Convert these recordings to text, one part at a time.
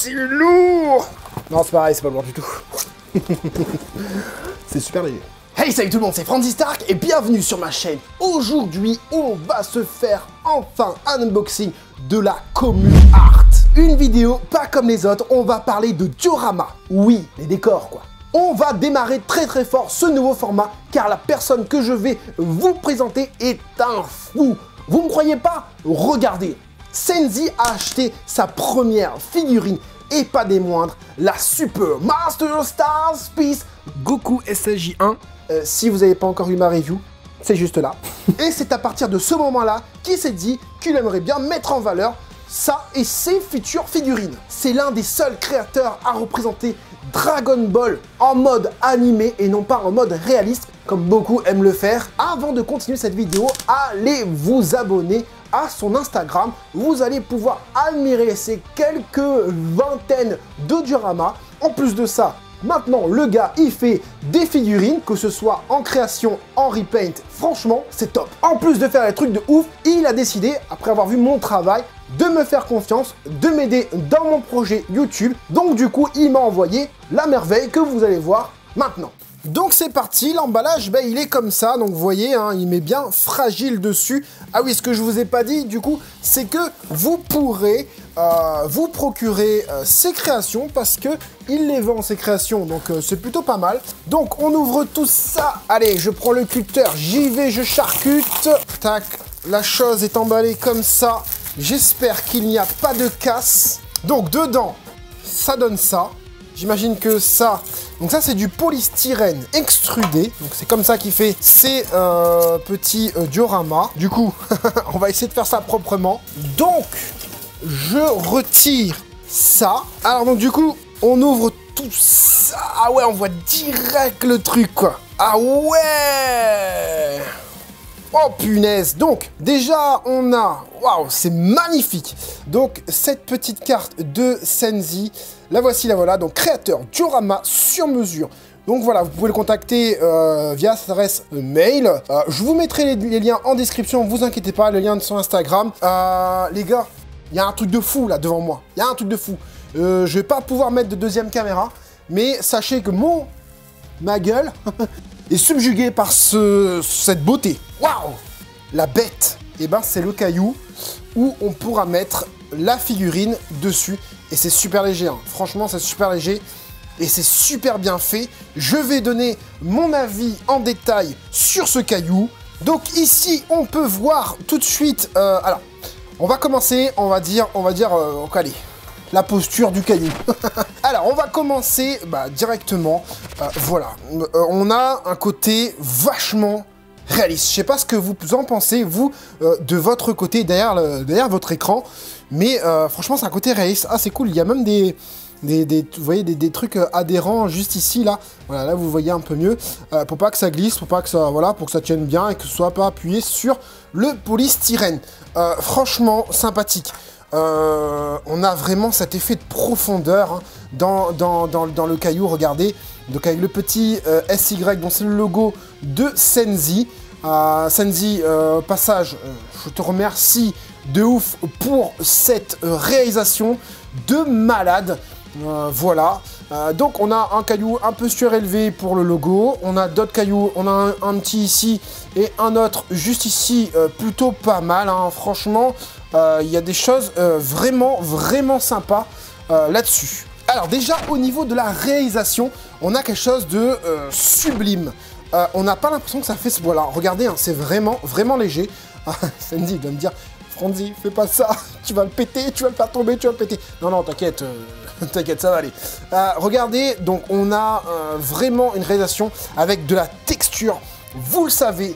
c'est lourd. Non, c'est pareil, c'est pas lourd du tout. C'est super léger. Hey, salut tout le monde, c'est Franzy Stark et bienvenue sur ma chaîne. Aujourd'hui, on va se faire enfin un unboxing de la Commu Art. Une vidéo pas comme les autres, on va parler de diorama. Oui, les décors quoi. On va démarrer très fort ce nouveau format car la personne que je vais vous présenter est un fou. Vous me croyez pas? Regardez, Senzi a acheté sa première figurine et pas des moindres, la Super Master Star Piece Goku SSJ1. Si vous n'avez pas encore eu ma review, c'est juste là. Et c'est à partir de ce moment-là qu'il s'est dit qu'il aimerait bien mettre en valeur ça et ses futures figurines. C'est l'un des seuls créateurs à représenter Dragon Ball en mode animé et non pas en mode réaliste, comme beaucoup aiment le faire. Avant de continuer cette vidéo, allez vous abonner à son Instagram. Vous allez pouvoir admirer ces quelques vingtaines de dioramas. En plus de ça, maintenant, le gars, il fait des figurines, que ce soit en création, en repaint. Franchement, c'est top. En plus de faire des trucs de ouf, il a décidé, après avoir vu mon travail, de me faire confiance, de m'aider dans mon projet YouTube. Donc du coup, il m'a envoyé la merveille que vous allez voir maintenant. Donc c'est parti, l'emballage, ben, il est comme ça, donc vous voyez, hein, il met bien fragile dessus. Ah oui, ce que je vous ai pas dit, du coup, c'est que vous pourrez vous procurer ces créations parce que il les vend, ces créations, donc c'est plutôt pas mal. Donc on ouvre tout ça, allez, je prends le cutter, j'y vais, je charcute. Tac, la chose est emballée comme ça, j'espère qu'il n'y a pas de casse. Donc dedans, ça donne ça. J'imagine que ça, donc ça c'est du polystyrène extrudé, donc c'est comme ça qu'il fait ces petits dioramas. Du coup, on va essayer de faire ça proprement. Donc, je retire ça. Alors donc du coup, on ouvre tout ça. Ah ouais, on voit direct le truc quoi. Ah ouais! Oh punaise! Donc, déjà, on a... Waouh, c'est magnifique! Donc, cette petite carte de Senzi, la voici, la voilà. Donc, créateur diorama sur mesure. Donc voilà, vous pouvez le contacter via sa adresse mail. Je vous mettrai les liens en description, vous inquiétez pas, le lien de son Instagram. Les gars, il y a un truc de fou là devant moi. Il y a un truc de fou. Je vais pas pouvoir mettre de deuxième caméra, mais sachez que ma gueule est subjuguée par cette beauté. Waouh! La bête, et ben c'est le caillou où on pourra mettre la figurine dessus. Et c'est super léger, hein. Franchement c'est super léger. Et c'est super bien fait. Je vais donner mon avis en détail sur ce caillou. Donc ici, on peut voir tout de suite... alors, on va commencer, on va dire, allez, la posture du caillou. Alors, on va commencer directement. Voilà, on a un côté vachement réaliste. Je sais pas ce que vous en pensez, vous, de votre côté, derrière votre écran. Mais franchement, c'est un côté réaliste. Ah, c'est cool, il y a même vous voyez des trucs adhérents juste ici là. Voilà, là vous voyez un peu mieux pour pas que ça glisse, pour pas que ça pour que ça tienne bien et que ce soit pas appuyé sur le polystyrène. Franchement sympathique. On a vraiment cet effet de profondeur hein, dans le caillou. Regardez, donc avec le petit SY, dont c'est le logo de Senzi. Senzi, passage, je te remercie de ouf pour cette réalisation de malade. Voilà, donc on a un caillou un peu surélevé pour le logo, on a d'autres cailloux, on a un petit ici et un autre juste ici, plutôt pas mal, hein. Franchement, il y a des choses vraiment sympas là-dessus. Alors déjà, au niveau de la réalisation, on a quelque chose de sublime. On n'a pas l'impression que ça fait... Voilà, regardez, hein, c'est vraiment léger. Sandy va me dire... Franzy, fais pas ça, tu vas le péter, tu vas le faire tomber, tu vas le péter. Non, t'inquiète, t'inquiète, ça va aller. Regardez, donc on a vraiment une réalisation avec de la texture. Vous le savez,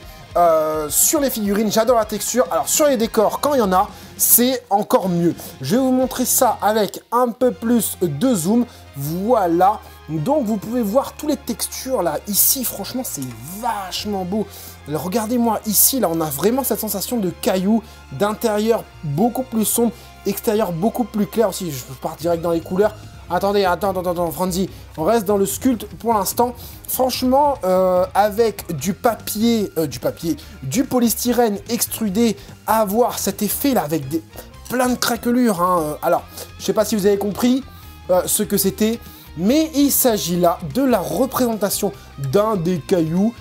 sur les figurines, j'adore la texture. Alors sur les décors, quand il y en a, c'est encore mieux. Je vais vous montrer ça avec un peu plus de zoom. Voilà. Donc vous pouvez voir toutes les textures là. Ici, franchement, c'est vachement beau. Alors, regardez-moi ici, là, on a vraiment cette sensation de caillou, d'intérieur beaucoup plus sombre, extérieur beaucoup plus clair aussi. Je pars direct dans les couleurs. Attendez, attends, Franzy, on reste dans le sculpte pour l'instant. Franchement, avec du polystyrène extrudé, avoir cet effet là avec plein de craquelures. Hein. Alors, je sais pas si vous avez compris. ce que c'était. Mais il s'agit là de la représentation d'un des cailloux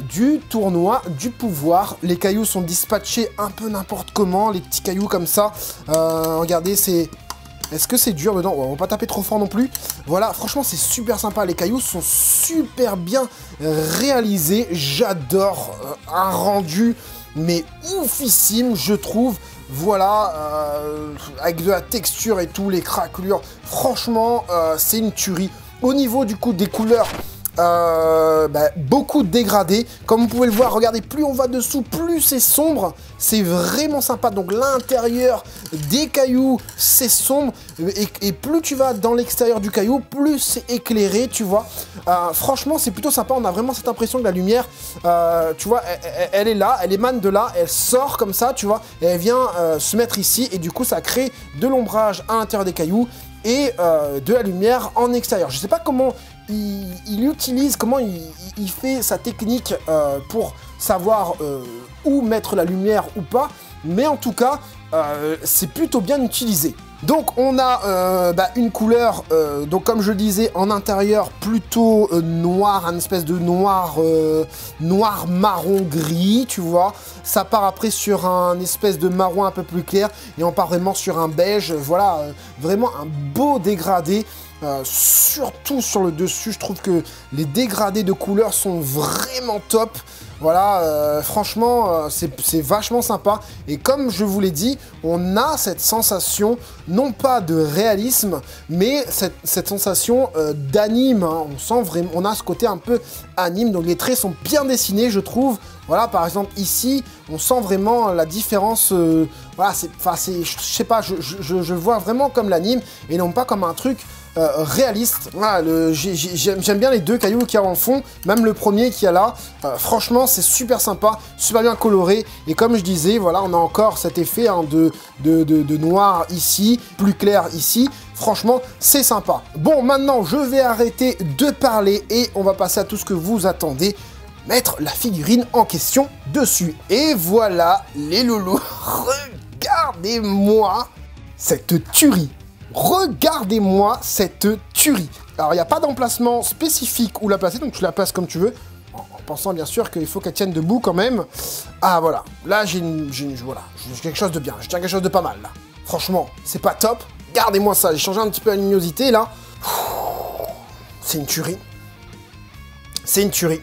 du tournoi du pouvoir. Les cailloux sont dispatchés un peu n'importe comment, les petits cailloux comme ça. Regardez, c'est... Est-ce que c'est dur dedans? On va pas taper trop fort non plus. Voilà, franchement, c'est super sympa. Les cailloux sont super bien réalisés. J'adore un rendu, mais oufissime, je trouve. Voilà, avec de la texture et tout, les craquelures. Franchement, c'est une tuerie. Au niveau du coup des couleurs, beaucoup dégradé. Comme vous pouvez le voir, regardez, plus on va dessous, plus c'est sombre. C'est vraiment sympa. Donc l'intérieur des cailloux, c'est sombre. Et plus tu vas dans l'extérieur du caillou, plus c'est éclairé, tu vois. Franchement, c'est plutôt sympa. On a vraiment cette impression que la lumière, tu vois, elle est là, elle émane de là, elle sort comme ça, tu vois. Et elle vient se mettre ici. Et du coup, ça crée de l'ombrage à l'intérieur des cailloux et de la lumière en extérieur. Je sais pas comment il utilise, comment il fait sa technique pour savoir où mettre la lumière ou pas, mais en tout cas, c'est plutôt bien utilisé. Donc on a une couleur, donc comme je le disais, en intérieur plutôt noir, un espèce de noir, noir marron gris, tu vois. Ça part après sur un espèce de marron un peu plus clair et on part vraiment sur un beige. Voilà, vraiment un beau dégradé. Surtout sur le dessus, je trouve que les dégradés de couleurs sont vraiment top. Voilà, franchement, c'est vachement sympa. Et comme je vous l'ai dit, on a cette sensation, non pas de réalisme, mais cette sensation d'anime. Hein. On sent vraiment, on a ce côté un peu anime. Donc les traits sont bien dessinés, je trouve. Voilà, par exemple, ici, on sent vraiment la différence. Voilà, je sais pas, je vois vraiment comme l'anime et non pas comme un truc réaliste. Voilà, j'aime bien les deux cailloux qu'il y a en fond, même le premier qu'il y a là. Franchement, c'est super sympa, super bien coloré. Et comme je disais, voilà, on a encore cet effet hein, de noir ici, plus clair ici. Franchement, c'est sympa. Bon, maintenant, je vais arrêter de parler et on va passer à tout ce que vous attendez. Mettre la figurine en question dessus. Et voilà, les loulous. Regardez-moi cette tuerie. Regardez-moi cette tuerie. Alors, il n'y a pas d'emplacement spécifique où la placer, donc tu la places comme tu veux. En pensant bien sûr qu'il faut qu'elle tienne debout quand même. Ah, voilà. Là, j'ai quelque chose de bien. Je tiens quelque chose de pas mal, là. Franchement, c'est pas top. Regardez-moi ça. J'ai changé un petit peu la luminosité, là. C'est une tuerie. C'est une tuerie.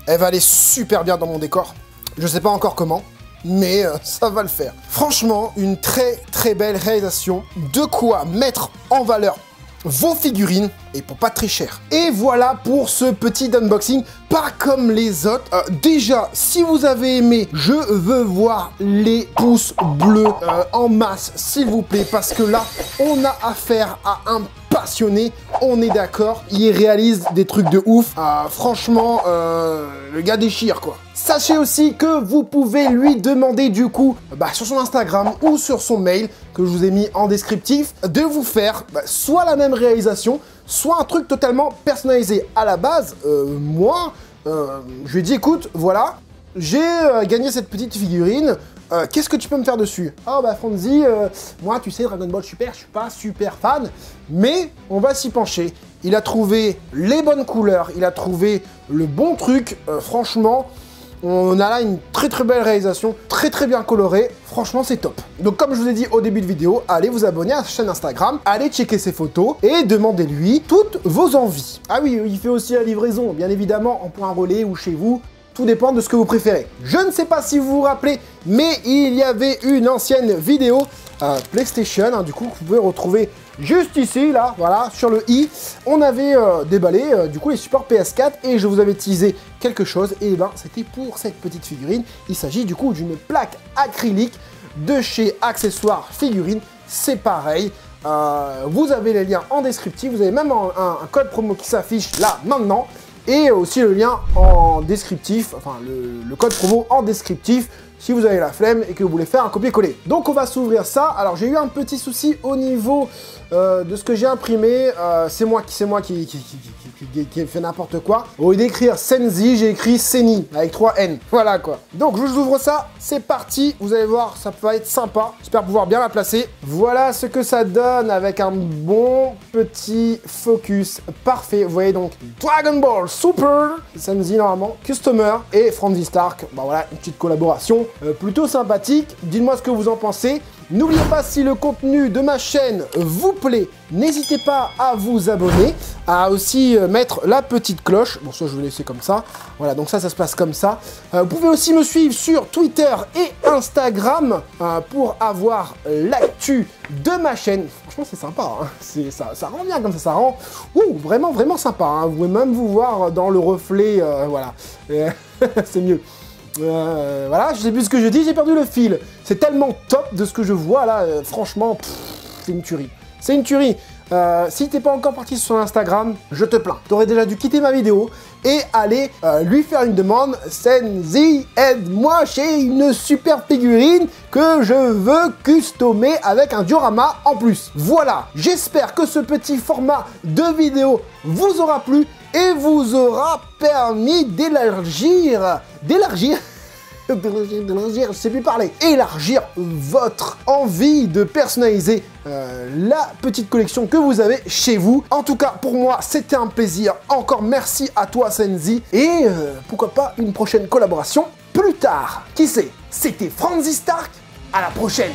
Elle va aller super bien dans mon décor. Je sais pas encore comment, mais ça va le faire. Franchement, une très très belle réalisation. De quoi mettre en valeur vos figurines et pour pas très cher. Et voilà pour ce petit unboxing, pas comme les autres. Déjà, si vous avez aimé, je veux voir les pouces bleus en masse, s'il vous plaît, parce que là, on a affaire à un passionné, on est d'accord, il réalise des trucs de ouf. Franchement, le gars déchire, quoi. Sachez aussi que vous pouvez lui demander du coup, sur son Instagram ou sur son mail, que je vous ai mis en descriptif, de vous faire soit la même réalisation, soit un truc totalement personnalisé. À la base, moi, je lui ai dit, écoute, voilà, j'ai gagné cette petite figurine, qu'est-ce que tu peux me faire dessus? Oh bah Franzi, moi tu sais Dragon Ball Super, je suis pas super fan, mais on va s'y pencher. Il a trouvé les bonnes couleurs, il a trouvé le bon truc, franchement, on a là une très très belle réalisation, très très bien colorée, franchement c'est top. Donc comme je vous ai dit au début de vidéo, allez vous abonner à sa chaîne Instagram, allez checker ses photos et demandez-lui toutes vos envies. Ah oui, il fait aussi la livraison, bien évidemment en point relais ou chez vous. Tout dépend de ce que vous préférez. Je ne sais pas si vous vous rappelez, mais il y avait une ancienne vidéo PlayStation, hein, du coup, que vous pouvez retrouver juste ici, là, voilà, sur le i. On avait déballé, du coup, les supports PS4 et je vous avais teasé quelque chose. Et ben, c'était pour cette petite figurine. Il s'agit du coup d'une plaque acrylique de chez Accessoires Figurines. C'est pareil. Vous avez les liens en descriptif. Vous avez même un code promo qui s'affiche là, maintenant. Et aussi le lien en descriptif, enfin le code promo en descriptif si vous avez la flemme et que vous voulez faire un copier-coller. Donc on va s'ouvrir ça. Alors j'ai eu un petit souci au niveau de ce que j'ai imprimé. C'est moi qui qui fait n'importe quoi. Au lieu d'écrire Senzi, j'ai écrit Seni, avec 3 N. Voilà quoi. Donc je vous ouvre ça, c'est parti. Vous allez voir, ça va être sympa. J'espère pouvoir bien la placer. Voilà ce que ça donne avec un bon petit focus parfait. Vous voyez donc Dragon Ball Super, Senzi normalement, Customer et Franzy Stark. Bah voilà, une petite collaboration plutôt sympathique. Dites-moi ce que vous en pensez. N'oubliez pas, si le contenu de ma chaîne vous plaît, n'hésitez pas à vous abonner, à aussi mettre la petite cloche. Bon, ça, je vais laisser comme ça. Voilà, donc ça se passe comme ça. Vous pouvez aussi me suivre sur Twitter et Instagram pour avoir l'actu de ma chaîne. Franchement, c'est sympa. Hein. Ça rend bien comme ça. Ça rend vraiment, vraiment sympa. Hein. Vous pouvez même vous voir dans le reflet. Voilà. C'est mieux. Voilà, je sais plus ce que je dis, j'ai perdu le fil. C'est tellement top de ce que je vois là, franchement, c'est une tuerie. C'est une tuerie. Si t'es pas encore parti sur Instagram, je te plains. T'aurais déjà dû quitter ma vidéo et aller lui faire une demande. Senzi, aide-moi, j'ai une super figurine que je veux customer avec un diorama en plus. Voilà, j'espère que ce petit format de vidéo vous aura plu et vous aura permis d'élargir, je sais plus parler, élargir votre envie de personnaliser la petite collection que vous avez chez vous. En tout cas, pour moi, c'était un plaisir. Encore merci à toi, Senzi, et pourquoi pas une prochaine collaboration plus tard. Qui sait? C'était Franzy Stark, à la prochaine.